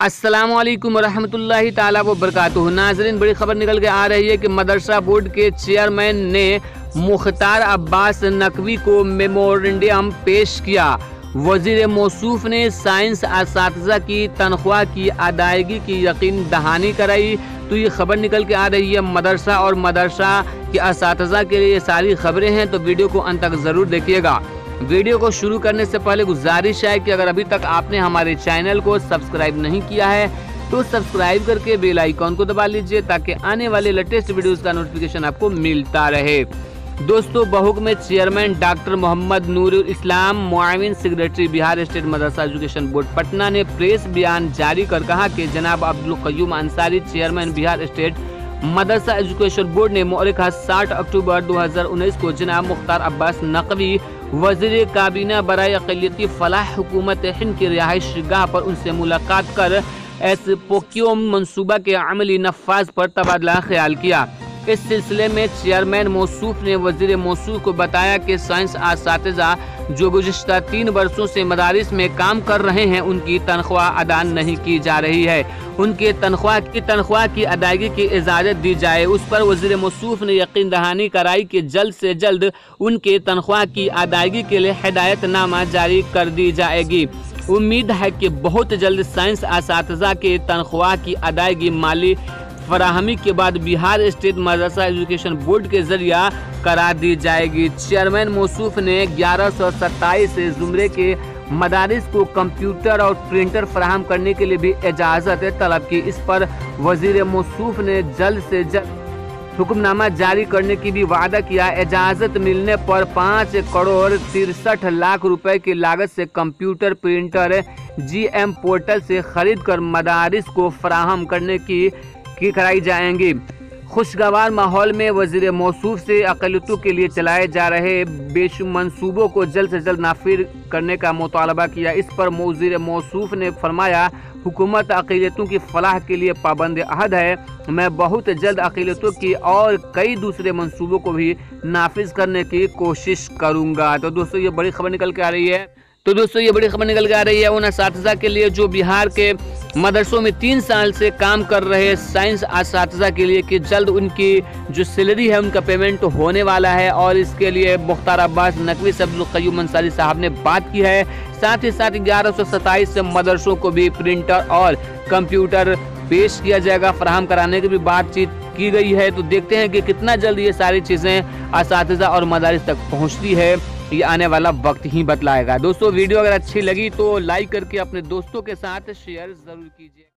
अस्सलामुअलैकुम रहमतुल्लाहि ताला व बरकातुहू। नाज़रीन, बड़ी खबर निकल के आ रही है कि मदरसा बोर्ड के चेयरमैन ने मुख्तार अब्बास नकवी को मेमोरेंडम पेश किया। वजीर मौसूफ ने साइंस असातिज़ा की तनख्वाह की अदायगी की यकीन दहानी कराई। तो ये खबर निकल के आ रही है मदरसा और मदरसा के असातिज़ा के लिए। ये सारी खबरें हैं, तो वीडियो को अंत तक ज़रूर देखिएगा। वीडियो को शुरू करने से पहले गुजारिश है कि अगर अभी तक आपने हमारे चैनल को सब्सक्राइब नहीं किया है तो सब्सक्राइब करके बेल आइकॉन को दबा लीजिए ताकि आने वाले लेटेस्ट वीडियोस का नोटिफिकेशन आपको मिलता रहे। दोस्तों, बहुक्म चेयरमैन डॉक्टर मोहम्मद नूरुल इस्लाम, मुआविन सेक्रेटरी बिहार स्टेट मदरसा एजुकेशन बोर्ड पटना ने प्रेस बयान जारी कर कहा कि जनाब अब्दुल क़य्यूम अंसारी, चेयरमैन बिहार स्टेट मदरसा एजुकेशन बोर्ड ने मौलिक 60 अक्टूबर 2019 को जनाब मुख्तार अब्बास नकवी, वज़ीर काबीना बराए अक़लियती फलाह हुकूमत हिंद की रिहाइश गाह पर उनसे मुलाकात कर एसपोक्योम मंसूबा के अमली नफाज पर तबादला ख्याल किया। इस सिलसिले में चेयरमैन मौसूफ ने वज़ीर मौसूफ को बताया कि साइंस असातिज़ा जो गुज़िश्ता 3 वर्षों से मदारिस में काम कर रहे हैं, उनकी तनख्वाह अदा नहीं की जा रही है। उनके तनख्वाह की अदायगी की इजाज़त दी जाए। उस पर वज़ीर मौसूफ ने यकीन दहानी कराई कि जल्द से जल्द उनके तनख्वाह की अदायगी के लिए हिदायतनामा जारी कर दी जाएगी। उम्मीद है कि बहुत जल्द साइंस असातिज़ा के तनख्वाह की अदायगी माली फराहमी के बाद बिहार स्टेट मदरसा एजुकेशन बोर्ड के जरिया करा दी जाएगी। चेयरमैन मौसूफ ने 1127 ज़ुमरे के मदारिस को कंप्यूटर और प्रिंटर फराहम करने के लिए भी इजाज़त तलब की। इस पर वज़ीर मौसूफ ने जल्द से जल्द हुक्मनामा जारी करने की भी वादा किया। इजाज़त मिलने पर 5 करोड़ 63 लाख रुपए की लागत से कंप्यूटर प्रिंटर GM पोर्टल से खरीद कर मदारिस को फराहम करने की कराई जाएंगी। खुशगवार माहौल में वज़ीर मौसूफ से अक़लियतों के लिए चलाए जा रहे बेशुमार मंसूबों को जल्द से जल्द नाफिज करने का मुतालबा किया। इस पर वज़ीर मौसूफ ने फरमाया, हुकूमत अक़लियतों की फलाह के लिए पाबंद अहद है। मैं बहुत जल्द अक़लियतों की और कई दूसरे मंसूबों को भी नाफिज करने की कोशिश करूँगा। तो दोस्तों, ये बड़ी खबर निकल के आ रही है उन असातिज़ा के लिए जो बिहार के मदरसों में 3 साल से काम कर रहे साइंस असातिज़ा के लिए कि जल्द उनकी जो सैलरी है उनका पेमेंट होने वाला है। और इसके लिए मुख्तार अब्बास नकवी से अब्दुल क़य्यूम अंसारी साहब ने बात की है। साथ ही साथ 1127 मदरसों को भी प्रिंटर और कंप्यूटर पेश किया जाएगा, फराहम कराने की भी बातचीत की गई है। तो देखते हैं कि कितना जल्द ये सारी चीज़ें असातिज़ा और मदारिस तक पहुँचती है, ये आने वाला वक्त ही बतलाएगा। दोस्तों, वीडियो अगर अच्छी लगी तो लाइक करके अपने दोस्तों के साथ शेयर ज़रूर कीजिए।